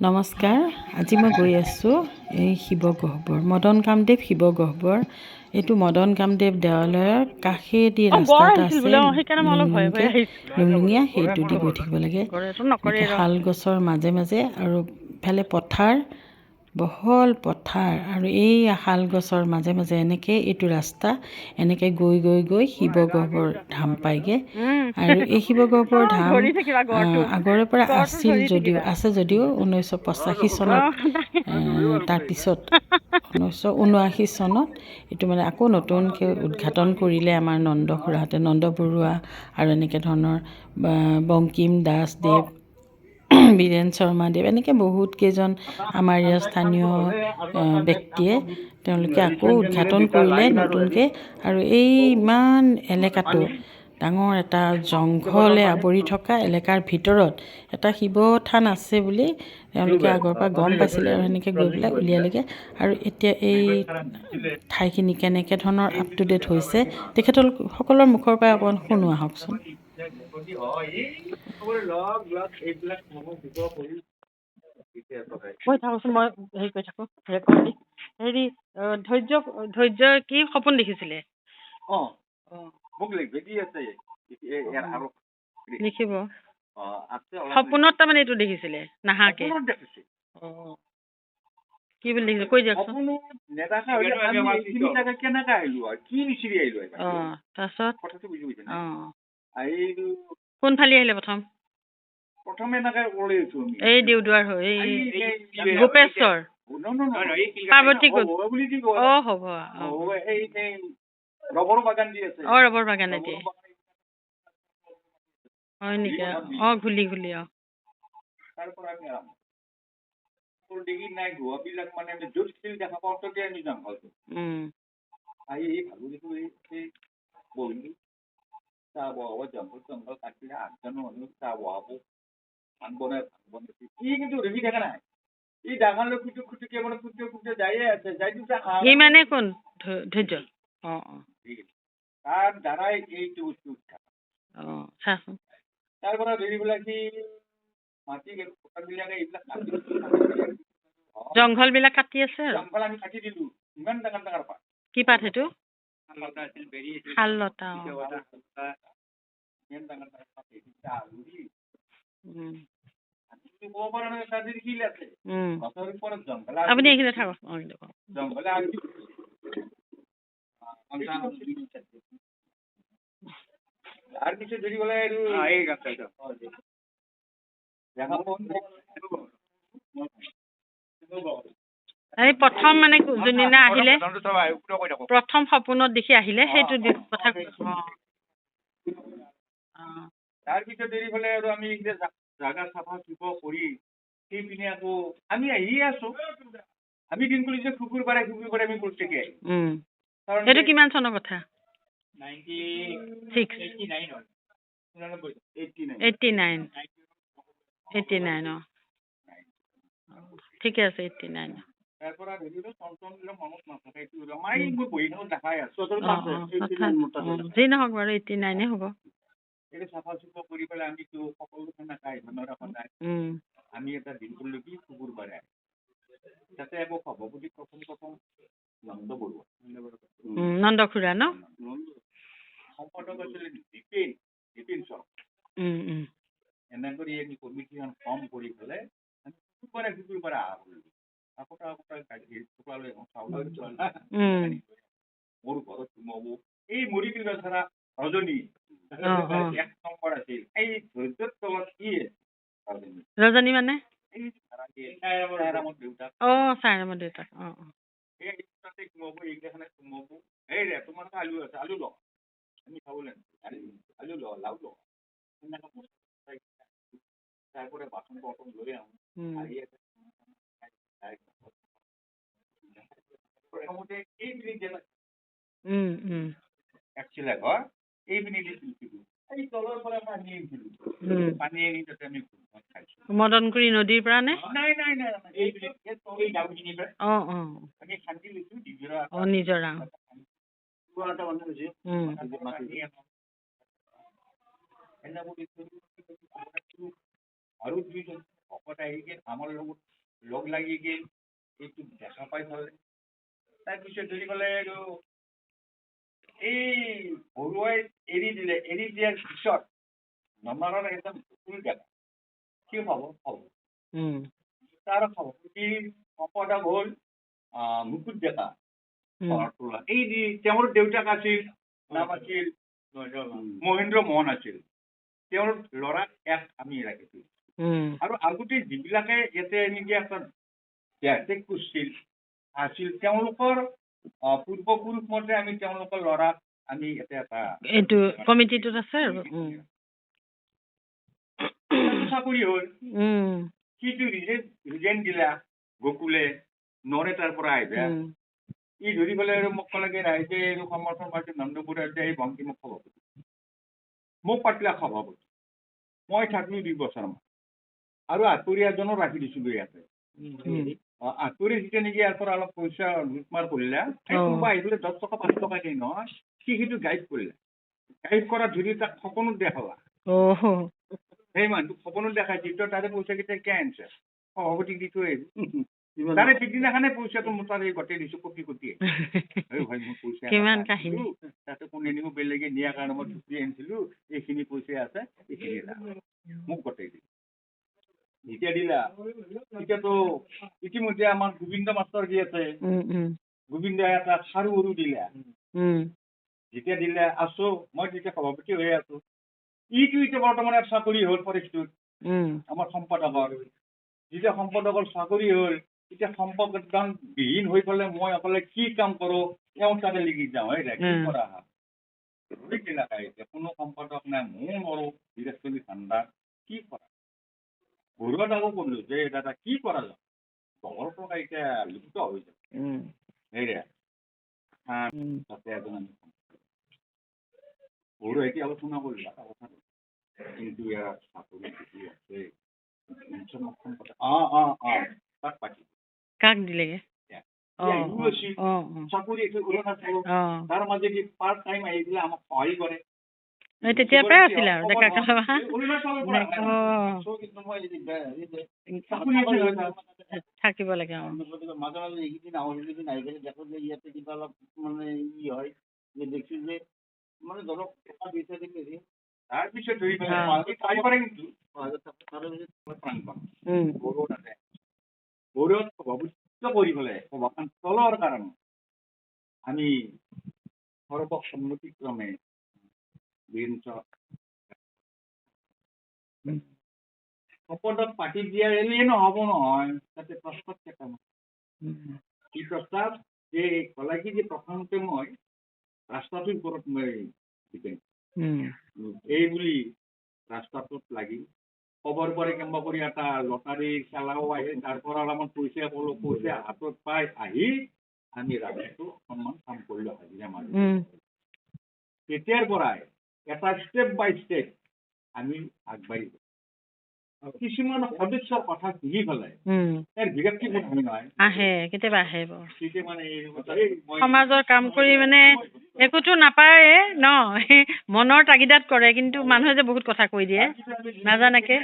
নমস্কাৰ। আজি মই গৈ আছোঁ এই শিৱগহ্বৰ মদন কামদেৱ শিৱগহ্বৰ। এইটো মদন কামদেৱ দেৱালয়ৰ কাষেদি ৰাস্তা এটা আছে লুংলুঙীয়া, সেইটো দি গৈ থাকিব লাগে। এনেকৈ শাল গছৰ মাজে মাজে আৰু ইফালে পথাৰ, বহল পথাৰ, আৰু এই শাল গছৰ মাজে মাজে এনেকৈ এইটো ৰাস্তা এনেকৈ গৈ গৈ গৈ শিৱগহ্বৰ ধাম পায়গৈ। আৰু এই শিৱগহ্বৰ ধাম আগৰে পৰা আছে যদিও 1985 চনত তাৰপিছত 1979 চনত এইটো মানে আকৌ নতুনকৈ উদ্ঘাটন কৰিলে আমাৰ নন্দ খুৰাহঁতে, নন্দ বৰুৱা আৰু এনেকৈ ধৰণৰ বংকিম দাসদেৱ, বীৰেন শৰ্মাদেৱ, এনেকৈ বহুত কেইজন আমাৰ ইয়াৰ স্থানীয় ব্যক্তিয়ে তেওঁলোকে আকৌ উদ্ঘাটন কৰিলে নতুনকৈ। আৰু এই ইমান এলেকাটো ডাঙৰ এটা জংঘলে আৱৰি থকা এলেকাৰ ভিতৰত এটা শিৱ থান আছে বুলি তেওঁলোকে আগৰ পৰা গম পাইছিলে, আৰু সেনেকৈ গৈ পেলাই উলিয়ালেগৈ। আৰু এতিয়া এই ঠাইখিনি কেনেকৈ ধৰণৰ আপ টু ডেট হৈছে তেখেতসকলৰ মুখৰ পৰা অকণমান শুনো আহকচোন। কৈ থাকোচোন, মই হেৰি কৰি থাকোঁ ৰেকৰ্ড দি। হেৰি ধৈৰ্য কি সপোন দেখিছিলে? লিখিব সপোনত তাৰমানে এইটো দেখিছিলে নাহাকে? কি বুলি দেখিছিলে কৈ দিয়কচোন। তাৰপিছত কোনফালে আহিলে এই দেউদুৱাৰ হৈ এই গোপেশ্বৰ পাৰ্বতী হ'ব ৰবৰ বাগান এটি হয় নেকি? ঘুলি মানে কোন ধৈৰ্য? চাচোন জংঘল বিলাক কাটি আছে। কি পাত সেইটো? শাললতা। আপুনি এইখিনি থাকক। এই প্ৰথম মানে যোনদিনা আহিলে প্ৰথম সপোনত দেখি আহিলে সেইটো কথা তাৰপিছত দেৰি হলে আৰু আমি জাগা চাফা চুফা কৰি সেইপিনে আকৌ আমি আহিয়ে আছো। আমি দিন কৰিছো শুকুৰবাৰে আমি প্ৰত্যেকে আহিম। সেইটো কিমান চনৰ কথা? 89 ঠিকে আছে। 89 যি নহওক বাৰু 89 হ'ব। চাফা চুফা কৰি পেলাই আমিতো সকলো আমি এটা দিন কৰিলো কি শুকুৰবাৰে তাতে আকৌ সভাপতি প্ৰথম নন্দ বৰুৱা নন্দ খুৰা ন সম্পাদক আছিলে বিপিন চক। এনে কৰি আমি কমিটিখন কম কৰি পেলাই শুকুৰবাৰে আহা কৰিলো। মোৰ ঘৰত সোমাব এই মৰি কিবা ধৰা ৰজনী 1 নম্বৰ আছিল। এই ধৈৰ্যৰ তলত কি ৰজনী মানে দেউতাক চাইৰামৰ দেউতাক তোমাৰ আলু আছে, আলু ল আমি খাবলৈ আলু ল লাও ল তাৰপৰা বাচন বৰ্তন লৈ আহো। মদনগুৰি নদীৰ পৰা নে? নিজৰা ভকত আহি গেল আমাৰ লগত লগ লাগি গেল এইটো দেখা পাই পালে তাৰপিছত ধৰি পেলে আৰু এই বৰুৱাই এৰি দিয়াৰ পিছত নমাৰৰ একদম ফুল জেগা কি পাব পাব তাৰ সভাপতি সম্পাদক হ'ল মুকুট ডেকা তোলা এই তেওঁৰ দেউতাক আছিল নাম আছিল মহেন্দ্ৰ মোহন আছিল তেওঁৰ ল'ৰাক এক আমি ৰাখিছিল আৰু আগতে যিবিলাকে ইয়াতে এনেকে এটা কেয়াৰটেক কৰিছিল আছিল তেওঁলোকৰ পূৰ্বপুৰুষ মতে আমি তেওঁলোকৰ ল'ৰাক আমি ইয়াতে এটা এইটো কমিটিটোত আছে আৰু চাকৰি হ'ল সিটো ৰিজেন দিলা গকুলে নৰে তাৰ পৰা আহিবা ই ধৰি পেলাই আৰু মোক ক'লে ৰাইজে আৰু সমৰ্থন পাৰ্টি নন্দপুৰ ৰাইজে এই ভংকি মোক সভাপতি মোক পাতিলা সভাপতি মই থাকিলো 2 বছৰমান আৰু আঁতৰি এজনো ৰাখি দিছিলো ইয়াতে আঁতৰি যেতিয়া নেকি ইয়াৰ পৰা অলপ পইচা লুটমাৰ কৰিলা কোনোবা আহি পেলাই 10 টকা 5 টকা দিয়ে নহয় সি সেইটো গাইড কৰিলে গাইড কৰা ধৰি তাক সপোনত দেখালা সেই মানুহটোক সপোনত দেখাইছে তাৰে পইচা কেইটা কিয় আনিছে সভাপতিক দি থৈ আহিব তাৰে পিছদিনাখনে পইচাটো মোৰ তাৰে গোটেই দিছো কপি ভাই মোৰ পইচা তাতে কোনে নিব বেলেগে নিয়াৰ কাৰণে মই চুক্তি আনিছিলো এইখিনি পইচা আছে এইখিনি মোক গোটেই দিলো যেতিয়া দিলা তেতিয়াতো ইতিমধ্যে আমাৰ গোবিন্দ মাষ্টৰ যি আছে গোবিন্দাই এটা সাৰু সৰু দিলা যেতিয়া দিলে আছো মই যেতিয়া সভাপতি হৈ আছো ইটো এতিয়া বৰ্তমান চাকৰি হ'ল ফৰেষ্টত আমাৰ সম্পাদকৰ যেতিয়া সম্পাদকৰ চাকৰি হ'ল এতিয়া সম্পাদন বিহীন হৈ পেলাই মই অকলে কি কাম কৰো এওঁ তাতে লিখি যাওঁ কি কৰা কোনো সম্পাদক নাই ময়ো নৰো বিৰাজনী ঠাণ্ডা কি কৰা ঘৰুৱাত আকৌ কৰিলো যে দাদা কি কৰা যায় ঘৰৰ পৰা এতিয়া লিপ্ত হৈ যায় হেৰে তাতে এজন আমি ঘৰু এতিয়া আলোচনা কৰিলো এটা কথা কিন্তু ইয়াৰ চাকৰি আছে তাক পাতি কাক দিলেগে চাকৰি তাৰ মাজেদি পাৰ্ট টাইম আহি পেলাই আমাক সহায় কৰে তেতিয়াৰ পৰাই আছিলে আৰু থাকিব লাগে মাজে মাজে এইকেইদিন আহোঁদিন আহি পেলাই দেখো যে ইয়াতে কিবা অলপ মানে ই হয় যে দেখছো যে মানে ধৰক টকা দুইটা দিলে তাৰপিছত ধৰি পাৰে কিন্তু গৌৰৱ সভাপতিত্ব কৰি পেলাই সভাখন চলোৱাৰ কাৰণে আমি সৰ্বসন্মতিক্ৰমে শপতত পাতি দিয়া এনে নহব নহয় তাতে প্ৰস্তাৱ কেইটামান কি প্ৰস্তাৱ যে ক'লে কি যে প্ৰথমতে মই ৰাস্তাটোৰ ওপৰত মই এই বুলি ৰাস্তাটোত লাগি খবৰ পৰে কেম্বা কৰি এটা লটাৰী খেলাও আহে তাৰ পৰা অলপমান পইচা পালো পইচা হাতত পাই আহি আমি ৰাস্তাটো অকণমান কাম কৰিলো হাজিৰা মাৰি তেতিয়াৰ পৰাই এটা ষ্টেপ বাই ষ্টেপ আমি আগবাঢ়ি কিছুমান সদস্যৰ কথা শুনি পেলাই তাৰ বিৰক্তি নহয় আহে কেতিয়াবা আহে সমাজৰ কাম কৰি মানে একোতো নাপায় ন মনৰ তাগিদাত কৰে কিন্তু মানুহে যে বহুত কথা কৈ দিয়ে নাজানাকে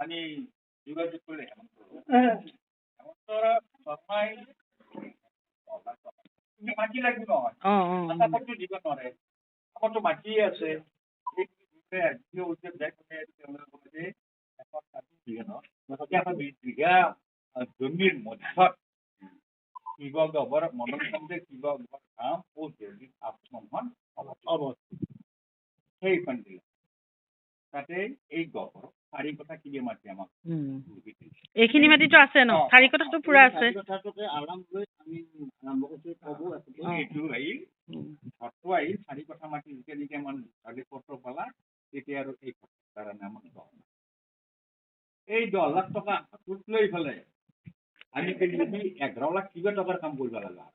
আমি যোগাযোগ কৰিলে মাটি লাগিব নহয় দিব নোৱাৰে আমাৰতো মাটি আছে জমিৰ মধ্যত শিৱগবৰ মনত শিৱগবৰ কাম ও জৈৱিক আত্মমান সেইখন দিলে তাতে এই গহৰ চাৰি কথা কিনে মাতি আমাক এইখিনি মাটিতো আছে ন চাৰি কথাটো পুৰা আছে আৰাম লৈ আমি আৰম্ভ কৰিছো কব এইটো আহিল ঘৰটো আহিল চাৰি কথা মাতি যেতিয়া নেকি আমাৰ কাগজ পত্ৰ পালা তেতিয়া আৰু এই কাৰণে আমাক এই 10 লাখ টকা হাতত লৈ পেলাই আমি 11 লাখ কিবা টকাৰ কাম কৰিব লগা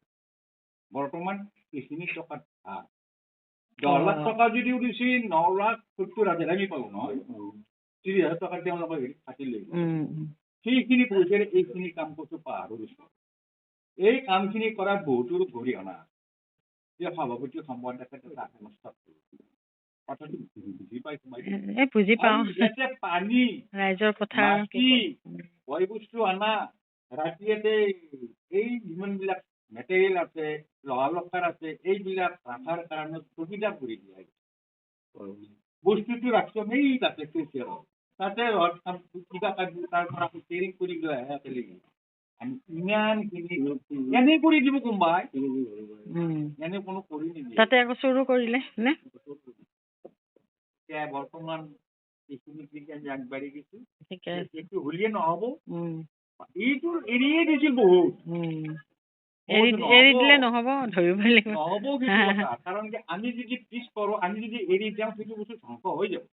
বৰ্তমান এইখিনি টকাত 10 লাখ টকা যদি উঠিছে 9,70,000 আমি পালো নহয় 30,000 টকা তেওঁলোকে কাটি লৈ সেইখিনি পইচাৰে এইখিনি কাম কৰিছো পাহাৰৰ এই কামখিনি কৰাত বহুতো গৰিহণা যে সভাপতি সম্বন্ধকে তাকে নষ্ট কথাটো বুজি পাইছো এই বুজি পাওঁ ইয়াতে পানী ৰাইজৰ কথা মাটি বয় বস্তু অনা ৰাতি ইয়াতে এই যিমানবিলাক মেটেৰিয়েল আছে লহা লকাৰ আছে এইবিলাক ৰখাৰ কাৰণে সুবিধা কৰি দিয়া বস্তুটো ৰাখছো এই তাতে কেচিয়াৰত তাতে কিবা তাৰ পৰা ট্ৰেইনিং কৰি লৈ আহে একেলগে ইমানখিনি এনে কৰি দিব কোনোবাই এনে কোনো কৰি নিদিয়ে তাতে আকৌ চুৰো কৰিলে নে এতিয়া বৰ্তমান এইখিনি আগবাঢ়ি গৈছো ঠিকে আছে এইটো হলিয়ে নহব এইটো এৰিয়ে দিছিল বহুত এৰি দিলে নহ'ব ধৰিবই লাগিব নহব কিছু কথা কাৰণ কি আমি যদি পিছ কৰো আমি যদি এৰি যাওঁ সেইটো বস্তু ধ্বংস হৈ যাব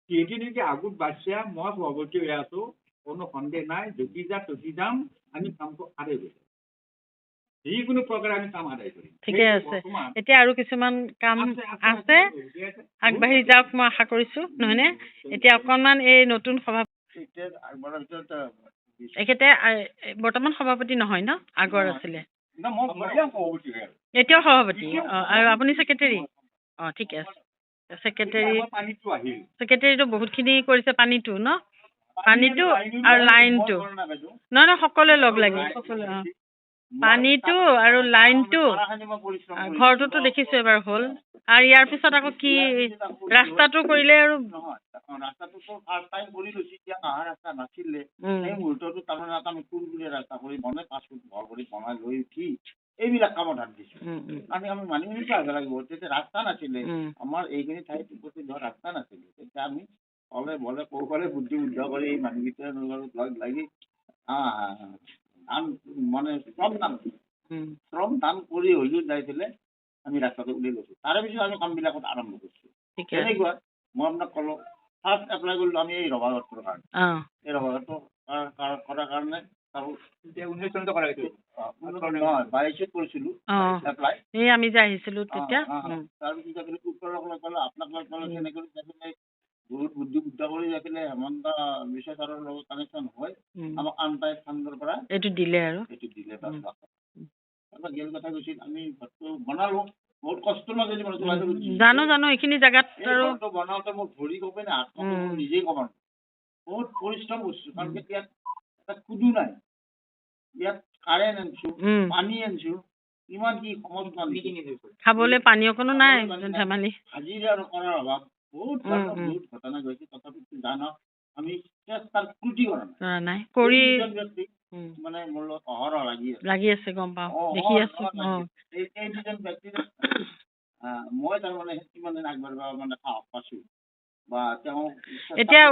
সেইটো যদি আগত বাঢ়ছে মই সভাপতি হৈ আছো কোনো সন্দেহ নাই যদি যাম আমি কামটো আদায় কৰিম যিকোনো প্ৰকাৰে আমি কাম আদায় কৰিম ঠিকে আছে এতিয়া আৰু কিছুমান কাম আছে আগবাঢ়ি যাওক মই আশা কৰিছো নহয়নে এতিয়া অকণমান এই নতুন এখেতে বৰ্তমান সভাপতি নহয় ন আগৰ আছিলে এতিয়াও সভাপতি আৰু আপুনি ছেক্ৰেটাৰী ঠিকে আছে ছেক্ৰেটাৰীটো বহুতখিনি কৰিছে পানীটো ন পানীটো আৰু লাইনটো নহয় সকলোৱে লগ লাগি পানীটো আৰু লাইনটো ঘৰটোতো দেখিছো এবাৰ হ'ল আৰু ইয়াৰ পিছত আকৌ কি ৰাস্তাটো কৰিলে আৰু ৰাস্তাটোতো ফাৰ্ষ্ট টাইম কৰি লৈছে এতিয়া অহা ৰাস্তা নাছিলে সেই মুহূৰ্তটো তাৰমানে এটা নতুন বুলি ৰাস্তা কৰি বনাই 5 ফুট ঘৰ কৰি বনাই লৈ উঠি এইবিলাক কামত হাত দিছো আমি মানিমেলিটো আহিব লাগিব তেতিয়া ৰাস্তা নাছিলে আমাৰ এইখিনি ঠাইত উপস্থিত হোৱা ৰাস্তা নাছিলে তেতিয়া আমি অলে বলে কৌশলে বুদ্ধি উদ্ধ কৰি এই মানুহকেইটাৰ লগত লগ লাগি ধান মানে শ্ৰম দান কৰি হ'লেও যাই পেলাই আমি ৰাস্তাটো উলিয়াই লৈছো তাৰে পিছত আমি কামবিলাকত আৰম্ভ কৰিছো তেনেকুৱা মই আপোনাক ক'লো ফাৰ্ষ্ট এপ্লাই কৰিলো আমি এই ৰভাঘাটটোৰ কাৰণে এই ৰভাঘাটটো কৰাৰ কাৰণে আমি যে আহিছিলো তেতিয়া তাৰপিছত আপোনাক তেনেকৈ বহুত বুদ্ধি উদ্ধ কৰি যাই পেলাই হেমন্ত বিশ্ব ছাৰৰ লগত কানেকশ্যন হয় আমাক আনটাই ফাণ্ডৰ পৰা এইটো দিলে গেল কথা কৈছিল আমি ঘৰটো বনালো বহুত কষ্ট মাজেদি জানো এইখিনি জেগাত আৰু বনাওঁতে মোৰ ভৰি কপে না হাত কপে নিজেই কব বহুত পৰিশ্ৰম কৰিছো কাৰণ ইয়াত এটা কুদু নাই ইয়াত কাৰেণ্ট আনিছো পানী আনিছো ইমান কি সমস্যা খাবলৈ পানী অকণো নাই ধেমালি হাজিৰা কৰাৰ অভাৱ বহুত বহুত ঘটনা গৈছে তথাপিতো জানক আমি চেষ্টাৰ ত্ৰুটি কৰা নাই কৰি মানে মোৰ লগত অহৰহ লাগি আছে গম পাওঁ দেখি আছো এই দুজন ব্যক্তি মই তাৰমানে কিমান দিন আগবাঢ়িব মানে সাহস পাইছো বা তেওঁ এতিয়া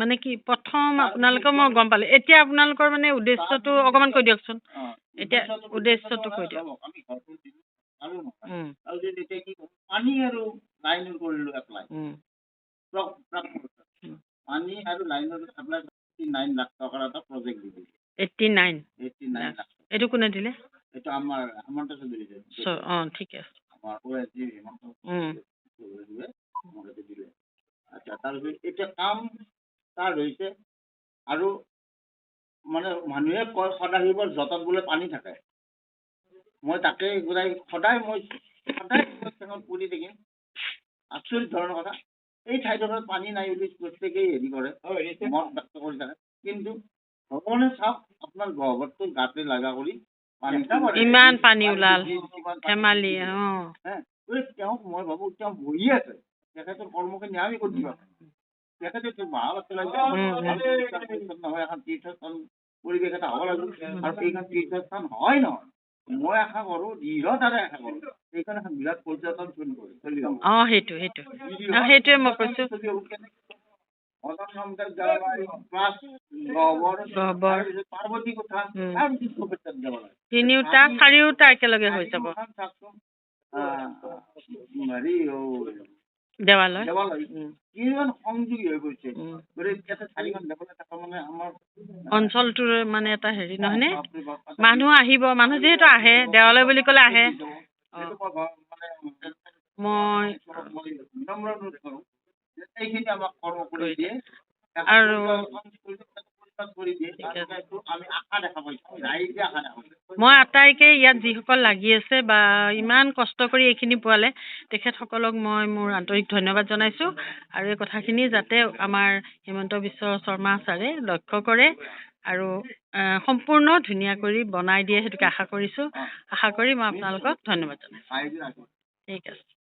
মানে কি প্ৰথম আপোনালোকৰ মই গম পালো এতিয়া আপোনালোকৰ মানে উদ্দেশ্যটো অকণমান কৈ দিয়কচোন এতিয়া উদ্দেশ্যটো কৈ দিয়ক আমি ঘৰটো দিলো আৰু এতিয়া কি পানী আৰু লাইনৰ কৰিলো এপ্লাই পানী আৰু লাইনৰ এপ্লাই 89 লাখ টকাৰ এটা প্ৰজেক্ট দিলো 89 লাখ এইটো কোনে দিলে এইটো আমাৰ হেমন্ত চৌধুৰী ঠিকে আছে আমাৰ OSD হেমন্ত চৌধুৰীয়ে আমাকে দিলে আচ্ছা তাৰপিছত এতিয়া কাম ষ্টাৰ্ট হৈছে আৰু মানে মানুহে কয় সদাশিৱৰ জতত বোলে পানী থাকে মই তাকে সদায় পৰি থাকিম আচৰিত ধৰণৰ কথা এই ঠাইডোখৰত পানী নাই বুলি প্ৰত্যেকেই হেৰি কৰে মত ব্যক্ত কৰি থাকে কিন্তু ভগৱানে চাওক আপোনাৰ গহ্বৰটো গাতে লগা কৰি ইমান পানী ওলাল ধেমালি তেওঁক মই ভাবো তেওঁ বহি আছে তেখেতৰ কৰ্মখিনি আমি কৰি দিবা তেখেতে ভাল আছে নহয় এখন তীৰ্থস্থান পৰিৱেশ এটা হ'ব লাগিব আৰু এইখন তীৰ্থস্থান হয় নহয় মই আশা কৰো দৃঢ়তাৰে আশা কৰো এইখন এখন বিৰাট পৰ্যটন সেইটোৱে মই কৈছো পাৰ্বতী কথা চাৰিওটা একেলগে হৈ যাব হেৰি দেৱালয় কিমান সংযোগী হৈ গৈছে চাৰিখন দেৱালয় থকা মানে আমাৰ অঞ্চলটোৰ মানে এটা হেৰি নহয়নে মানুহ আহিব মানুহ যিহেতু আহে দেৱালয় বুলি ক'লে আহে মই এইখিনি আমাক কৰ্ম কৰি দিয়ে আৰু আমি আশা দেখা পাইছো ৰাইজে আশা দেখা পাইছো মই আটাইকে ইয়াত যিসকল লাগি আছে বা ইমান কষ্ট কৰি এইখিনি পোৱালে তেখেতসকলক মই মোৰ আন্তৰিক ধন্যবাদ জনাইছোঁ আৰু এই কথাখিনি যাতে আমাৰ হিমন্ত বিশ্ব শৰ্মা ছাৰে লক্ষ্য কৰে আৰু সম্পূৰ্ণ ধুনীয়া কৰি বনাই দিয়ে সেইটোকে আশা কৰিছোঁ আশা কৰি মই আপোনালোকক ধন্যবাদ জনাইছোঁ ঠিক আছে